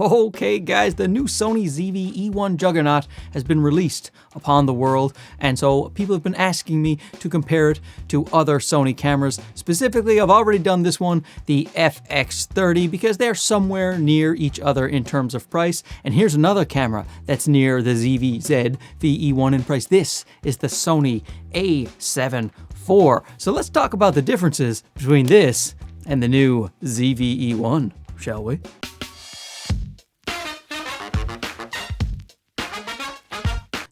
Okay guys, the new Sony Zv-E1 juggernaut has been released upon the world, and so people have been asking me to compare it to other Sony cameras. Specifically, I've already done this one, the FX30, because they're somewhere near each other in terms of price. And here's another camera that's near the Zv-E1 in price. This is the Sony A7IV. So let's talk about the differences between this and the new Zv-E1, shall we?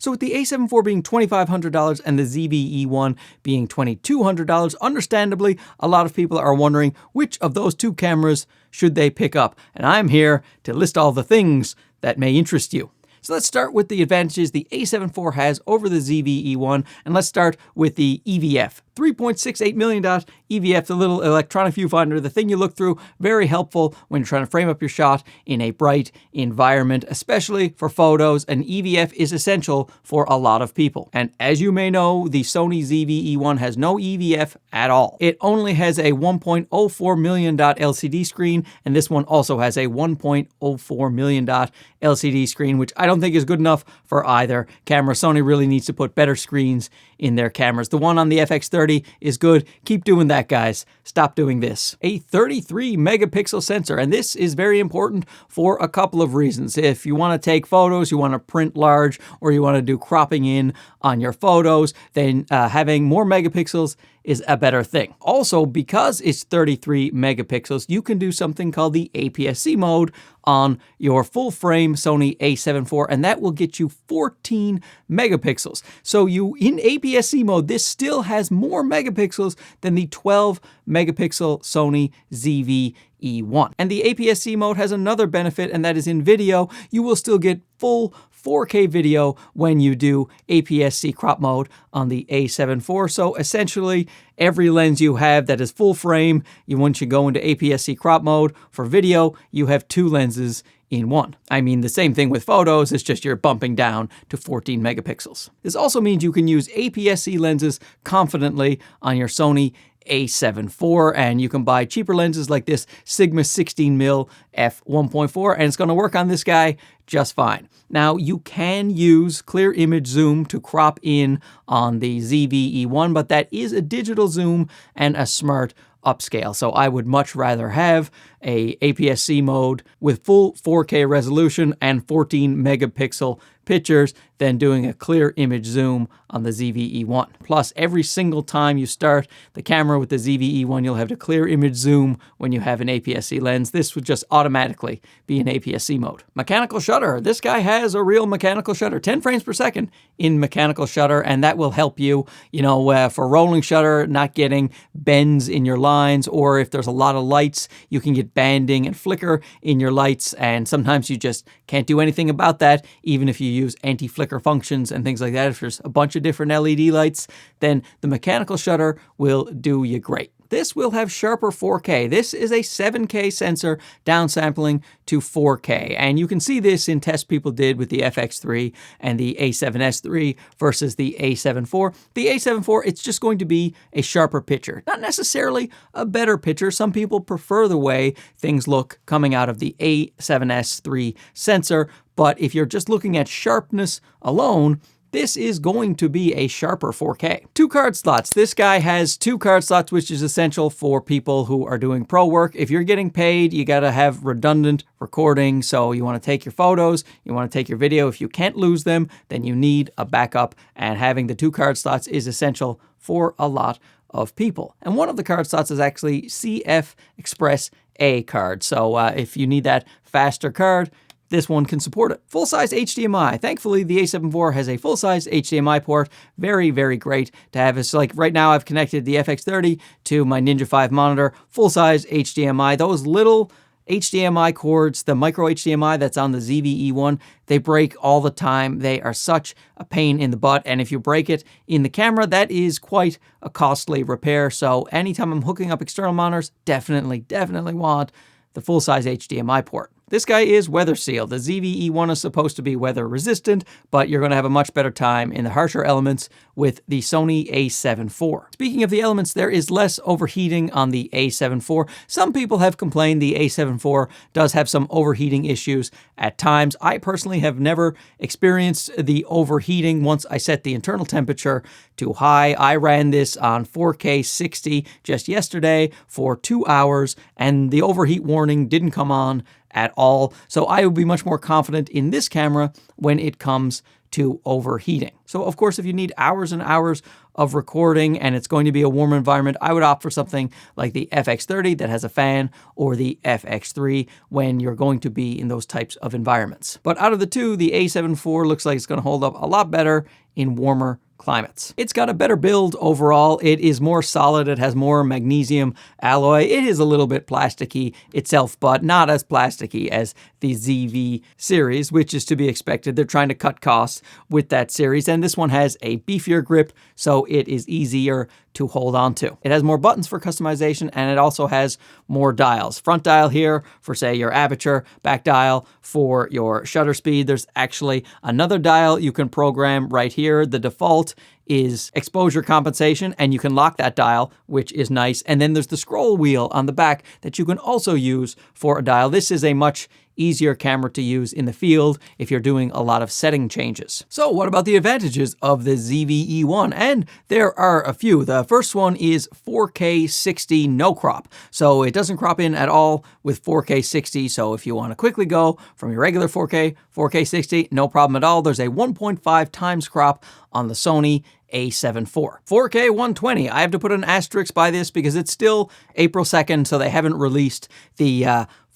So with the A7IV being $2,500 and the Zv-E1 being $2,200, understandably, a lot of people are wondering which of those two cameras should they pick up. And I'm here to list all the things that may interest you. So let's start with the advantages the A7IV has over the Zv-E1, and let's start with the EVF. 3.68 million dot EVF, the little electronic viewfinder, the thing you look through, very helpful when you're trying to frame up your shot in a bright environment, especially for photos. And EVF is essential for a lot of people. And as you may know, the Sony Zv-E1 has no EVF at all. It only has a 1.04 million dot LCD screen, and this one also has a 1.04 million dot LCD screen, which I don't think is good enough for either camera. Sony really needs to put better screens in their cameras. The one on the FX30 is good. Keep doing that, guys. Stop doing this. A 33 megapixel sensor, and this is very important for a couple of reasons. If you want to take photos, you want to print large, or you want to do cropping in on your photos, then having more megapixels is a better thing. Also, because it's 33 megapixels, you can do something called the APS-C mode on your full frame Sony A7IV, and that will get you 14 megapixels. So in APS-C mode, this still has more megapixels than the 12 megapixel Sony Zv-E1. And the APS-C mode has another benefit, and that is in video, you will still get full 4K video when you do APS-C crop mode on the A7IV. So essentially, every lens you have that is full frame, once you go into APS-C crop mode for video, you have two lenses in one. I mean, the same thing with photos, it's just you're bumping down to 14 megapixels. This also means you can use APS-C lenses confidently on your Sony A7IV, and you can buy cheaper lenses like this Sigma 16mm f1.4, and it's going to work on this guy just fine. Now, you can use clear image zoom to crop in on the Zv-E1, but that is a digital zoom and a smart upscale. So I would much rather have a APS-C mode with full 4K resolution and 14 megapixel pictures than doing a clear image zoom on the Zv-E1. Plus, every single time you start the camera with the Zv-E1, you'll have to clear image zoom when you have an APS-C lens. This would just automatically be in APS-C mode. Mechanical shutter. This guy has a real mechanical shutter, 10 frames per second in mechanical shutter, and that will help you, for rolling shutter, not getting bends in your lines, or if there's a lot of lights, you can get banding and flicker in your lights, and sometimes you just can't do anything about that, even if you use anti-flicker functions and things like that. If there's a bunch of different LED lights, then the mechanical shutter will do you great. This will have sharper 4K. This is a 7K sensor downsampling to 4K. And you can see this in tests people did with the FX3 and the A7S III versus the A7IV. The A7IV, it's just going to be a sharper picture. Not necessarily a better picture. Some people prefer the way things look coming out of the A7S III sensor. But if you're just looking at sharpness alone, this is going to be a sharper 4K. 2 card slots. This guy has 2 card slots, which is essential for people who are doing pro work. If you're getting paid, you got to have redundant recording. So you want to take your photos, you want to take your video. If you can't lose them, then you need a backup. And having the 2 card slots is essential for a lot of people. And one of the card slots is actually CF Express A card. So if you need that faster card, this one can support it. Full-size HDMI. Thankfully, the A7IV has a full-size HDMI port. Very, very great to have. It's like right now I've connected the FX30 to my Ninja 5 monitor. Full-size HDMI. Those little HDMI cords, the micro HDMI that's on the Zv-E1, they break all the time. They are such a pain in the butt. And if you break it in the camera, that is quite a costly repair. So anytime I'm hooking up external monitors, definitely want the full-size HDMI port. This guy is weather sealed. The ZVE1 is supposed to be weather resistant, but you're going to have a much better time in the harsher elements with the Sony A7IV. Speaking of the elements, there is less overheating on the A7IV. Some people have complained the A7IV does have some overheating issues at times. I personally have never experienced the overheating once I set the internal temperature to high. I ran this on 4K 60 just yesterday for 2 hours, and the overheat warning didn't come on at all. So I would be much more confident in this camera when it comes to overheating. So of course, if you need hours and hours of recording and it's going to be a warm environment, I would opt for something like the FX30 that has a fan, or the FX3 when you're going to be in those types of environments. But out of the two, the A7IV looks like it's going to hold up a lot better in warmer climates. It's got a better build overall. It is more solid. It has more magnesium alloy. It is a little bit plasticky itself, but not as plasticky as the ZV series, which is to be expected. They're trying to cut costs with that series, and this one has a beefier grip, so it is easier to hold on to. It has more buttons for customization, and it also has more dials. Front dial here for, say, your aperture, back dial for your shutter speed. There's actually another dial you can program right here. The default is exposure compensation, and you can lock that dial, which is nice. And then there's the scroll wheel on the back that you can also use for a dial. This is a much easier camera to use in the field if you're doing a lot of setting changes. So what about the advantages of the ZVE1? And there are a few. The first one is 4K 60 no crop. So it doesn't crop in at all with 4K 60. So if you want to quickly go from your regular 4K 60, no problem at all. There's a 1.5 times crop on the Sony A7IV. 4K 120, I have to put an asterisk by this because it's still April 2nd, so they haven't released the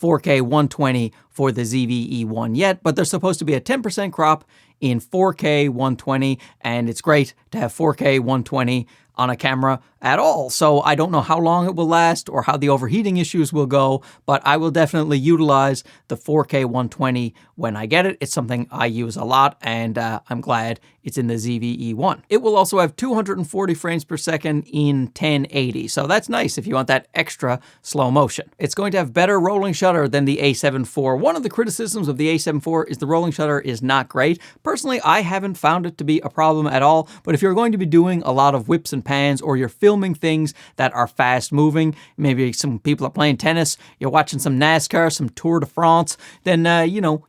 4K 120 for the ZVE1 yet, but there's supposed to be a 10% crop in 4K 120, and it's great to have 4K 120 on a camera at all. So I don't know how long it will last or how the overheating issues will go, but I will definitely utilize the 4K 120 when I get it. It's something I use a lot, and I'm glad it's in the ZVE1. It will also have 240 frames per second in 1080, so that's nice if you want that extra slow motion. It's going to have better rolling shutter than the A7IV. One of the criticisms of the A7IV is the rolling shutter is not great. Personally, I haven't found it to be a problem at all, but if you're going to be doing a lot of whips and pans, or you're filming things that are fast moving, maybe some people are playing tennis, you're watching some NASCAR, some Tour de France, then,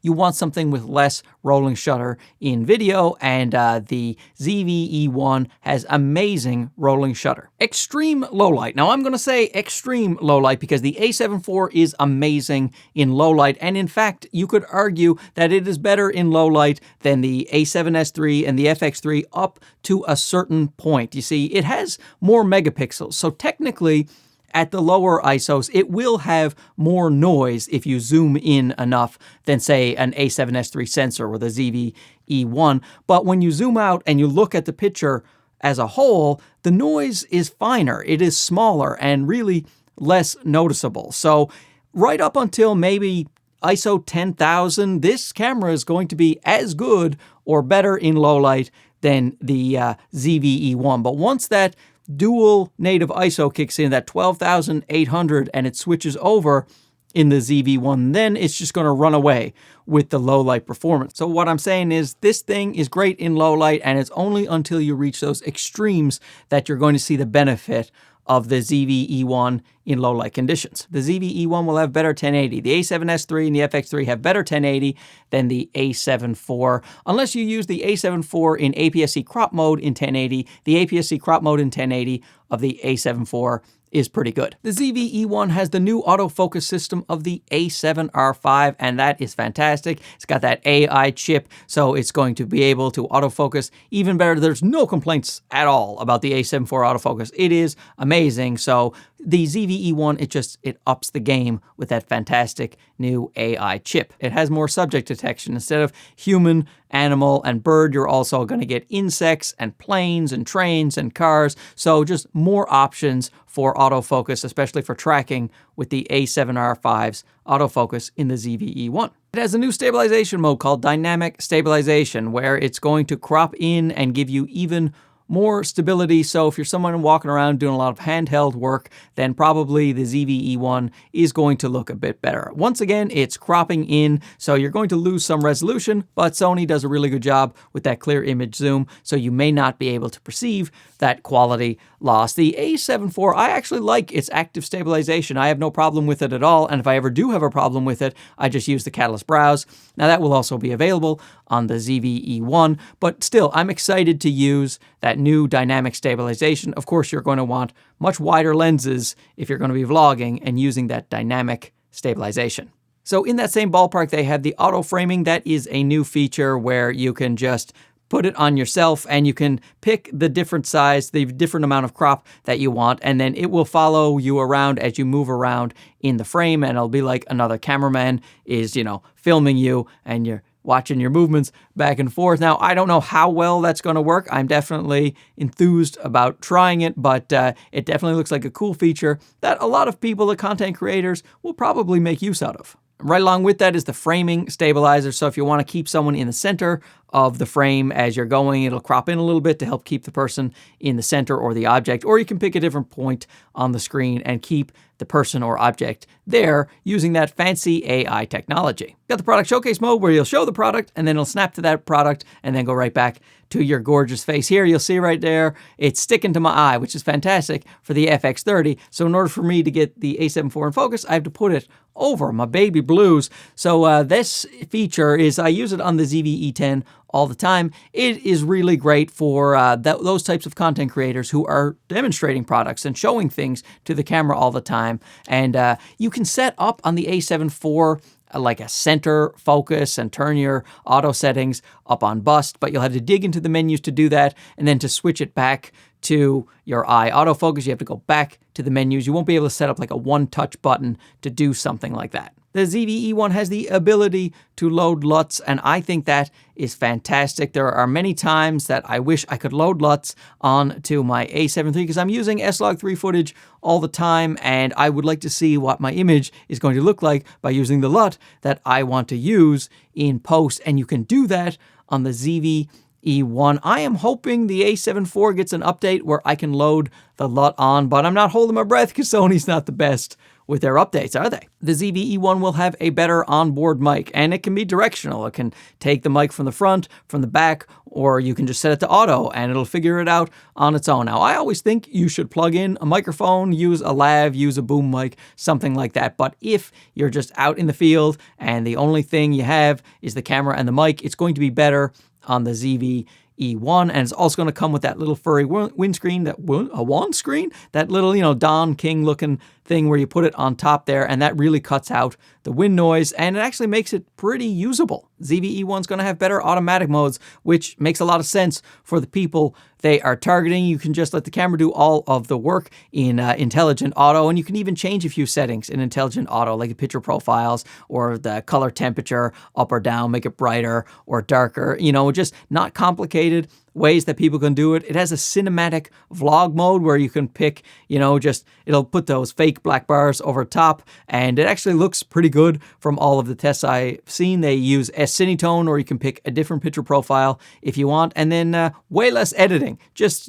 you want something with less rolling shutter in video, and the ZVE1 has amazing rolling shutter. Extreme low light. Now I'm going to say extreme low light because the A7IV is amazing in low light, and in fact, you could argue that it is better in low light than the A7S III and the FX3 up to a certain point. You see, it has more megapixels, so technically, at the lower ISOs, it will have more noise if you zoom in enough than, say, an A7S III sensor or the ZVE1. But when you zoom out and you look at the picture as a whole, the noise is finer. It is smaller and really less noticeable. So right up until maybe ISO 10,000, this camera is going to be as good or better in low light than the ZVE1. But once that dual native ISO kicks in, that 12,800, and it switches over in the ZV1, then it's just going to run away with the low light performance. So what I'm saying is this thing is great in low light, and it's only until you reach those extremes that you're going to see the benefit of the ZVE1 in low light conditions. The ZVE1 will have better 1080. The A7S III and the FX3 have better 1080 than the A7IV. Unless you use the A7IV in APS-C crop mode in 1080, the APS-C crop mode in 1080 of the A7IV is pretty good. The ZVE1 has the new autofocus system of the A7R5, and that is fantastic. It's got that AI chip, so it's going to be able to autofocus even better. There's no complaints at all about the A7IV autofocus. It is amazing. So the ZVE1, it ups the game with that fantastic new AI chip. It has more subject detection. Instead of human, animal, and bird, you're also going to get insects and planes and trains and cars. So just more options for autofocus, especially for tracking with the A7R5's autofocus in the ZVE1. It has a new stabilization mode called dynamic stabilization, where it's going to crop in and give you even more stability. So if you're someone walking around doing a lot of handheld work, then probably the ZVE1 is going to look a bit better. Once again, it's cropping in, so you're going to lose some resolution, but Sony does a really good job with that clear image zoom, so you may not be able to perceive that quality loss. The A7 IV, I actually like its active stabilization. I have no problem with it at all, and if I ever do have a problem with it, I just use the Catalyst Browse. Now that will also be available on the ZVE1, but still, I'm excited to use that new dynamic stabilization. Of course, you're going to want much wider lenses if you're going to be vlogging and using that dynamic stabilization. So in that same ballpark, they have the auto framing. That is a new feature where you can just put it on yourself and you can pick the different size, the different amount of crop that you want, and then it will follow you around as you move around in the frame, and it'll be like another cameraman is, filming you and you're watching your movements back and forth. Now, I don't know how well that's going to work. I'm definitely enthused about trying it, but it definitely looks like a cool feature that a lot of people, the content creators, will probably make use out of. Right along with that is the framing stabilizer. So if you want to keep someone in the center of the frame as you're going, it'll crop in a little bit to help keep the person in the center or the object, or you can pick a different point on the screen and keep the person or object there using that fancy AI technology. Got the product showcase mode where you'll show the product and then it'll snap to that product and then go right back to your gorgeous face. Here you'll see right there, it's sticking to my eye, which is fantastic for the FX30. So in order for me to get the A7 IV in focus, I have to put it over my baby blues. So this feature is, I use it on the ZVE10 all the time. It is really great for those types of content creators who are demonstrating products and showing things to the camera all the time. And you can set up on the A7 IV like a center focus and turn your auto settings up on bust, but you'll have to dig into the menus to do that, and then to switch it back to your eye autofocus, you have to go back to the menus. You won't be able to set up like a one-touch button to do something like that. The ZVE1 has the ability to load LUTs, and I think that is fantastic. There are many times that I wish I could load LUTs onto my A7 III because I'm using S-Log3 footage all the time, and I would like to see what my image is going to look like by using the LUT that I want to use in post, and you can do that on the ZVE1. I am hoping the A7 IV gets an update where I can load the LUT on, but I'm not holding my breath because Sony's not the best with their updates, are they? The ZVE1 will have a better onboard mic, and it can be directional. It can take the mic from the front, from the back, or you can just set it to auto and it'll figure it out on its own. Now, I always think you should plug in a microphone, use a lav, use a boom mic, something like that. But if you're just out in the field and the only thing you have is the camera and the mic, it's going to be better on the ZVE1, and it's also going to come with that little furry windscreen, that wand screen, that little, Don King looking thing where you put it on top there, and that really cuts out the wind noise, and it actually makes it pretty usable. ZVE1's going to have better automatic modes, which makes a lot of sense for the people they are targeting. You can just let the camera do all of the work in intelligent auto, and you can even change a few settings in intelligent auto, like the picture profiles or the color temperature up or down, make it brighter or darker, just not complicated ways that people can do it. It has a cinematic vlog mode where you can pick, it'll put those fake black bars over top, and it actually looks pretty good from all of the tests I've seen. They use S-Cinetone, or you can pick a different picture profile if you want, and then way less editing.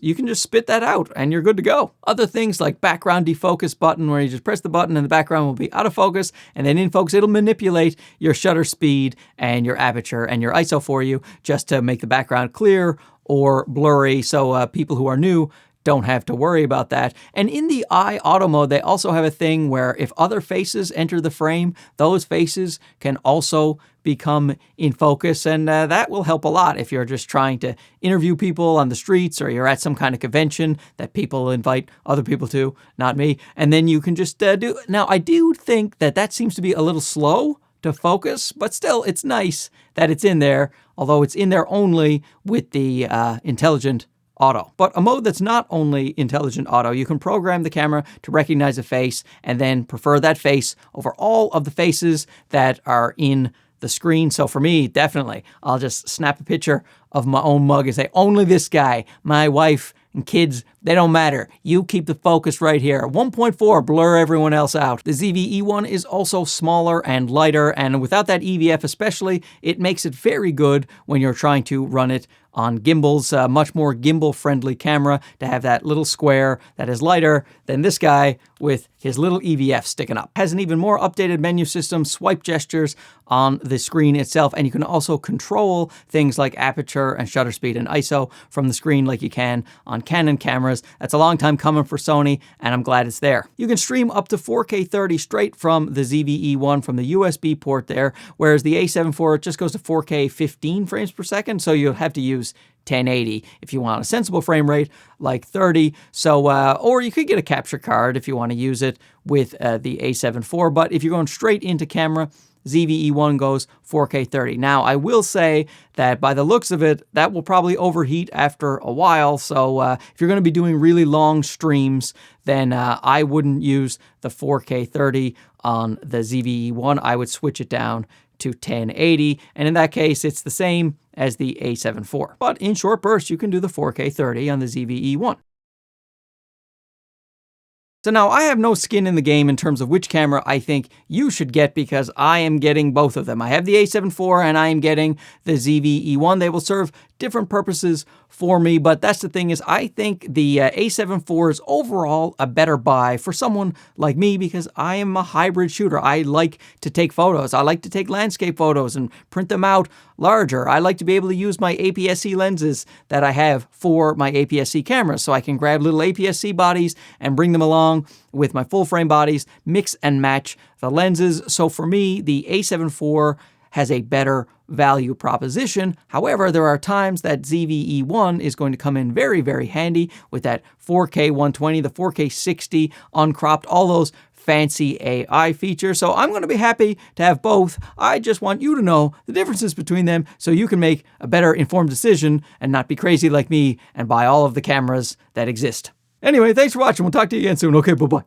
You can just spit that out and you're good to go. Other things like background defocus button, where you just press the button and the background will be out of focus, and then in focus it'll manipulate your shutter speed and your aperture and your ISO for you just to make the background clear or blurry, so people who are new don't have to worry about that. And in the eye auto mode, they also have a thing where if other faces enter the frame, those faces can also become in focus, and that will help a lot if you're just trying to interview people on the streets, or you're at some kind of convention that people invite other people to, not me, and then you can just do. Now, I do think that seems to be a little slow to focus, but still, it's nice that it's in there, although it's in there only with the intelligent auto. But a mode that's not only intelligent auto, you can program the camera to recognize a face and then prefer that face over all of the faces that are in the screen. So for me, definitely, I'll just snap a picture of my own mug and say, only this guy, my wife and kids, They don't matter. You keep the focus right here. 1.4, blur everyone else out. The ZVE1 is also smaller and lighter, and without that EVF especially, it makes it very good when you're trying to run it on gimbals. Much more gimbal-friendly camera to have that little square that is lighter than this guy with his little EVF sticking up. Has an even more updated menu system, swipe gestures on the screen itself, and you can also control things like aperture and shutter speed and ISO from the screen like you can on Canon cameras. That's a long time coming for Sony, and I'm glad it's there. You can stream up to 4K 30 straight from the ZVE1 from the USB port there, whereas the A7IV just goes to 4K 15 frames per second, so you'll have to use 1080 if you want a sensible frame rate like 30. So, or you could get a capture card if you want to use it with the A7IV, but if you're going straight into camera, ZVE1 goes 4K 30. Now, I will say that by the looks of it, that will probably overheat after a while. So if you're going to be doing really long streams, then I wouldn't use the 4K 30 on the ZVE1. I would switch it down to 1080, and in that case, it's the same as the A7IV. But in short bursts, you can do the 4K 30 on the ZVE1. So now I have no skin in the game in terms of which camera I think you should get because I am getting both of them. I have the A7IV and I am getting the ZVE1. They will serve different purposes for me, but that's the thing is I think the A7IV is overall a better buy for someone like me because I am a hybrid shooter. I like to take photos. I like to take landscape photos and print them out larger. I like to be able to use my APS-C lenses that I have for my APS-C cameras, so I can grab little APS-C bodies and bring them along with my full frame bodies, mix and match the lenses. So for me, the A7IV has a better value proposition. However, there are times that ZVE1 is going to come in very, very handy with that 4K 120, the 4K 60 uncropped, all those fancy AI features. So I'm going to be happy to have both. I just want you to know the differences between them so you can make a better informed decision and not be crazy like me and buy all of the cameras that exist. Anyway, thanks for watching. We'll talk to you again soon. Okay, bye-bye.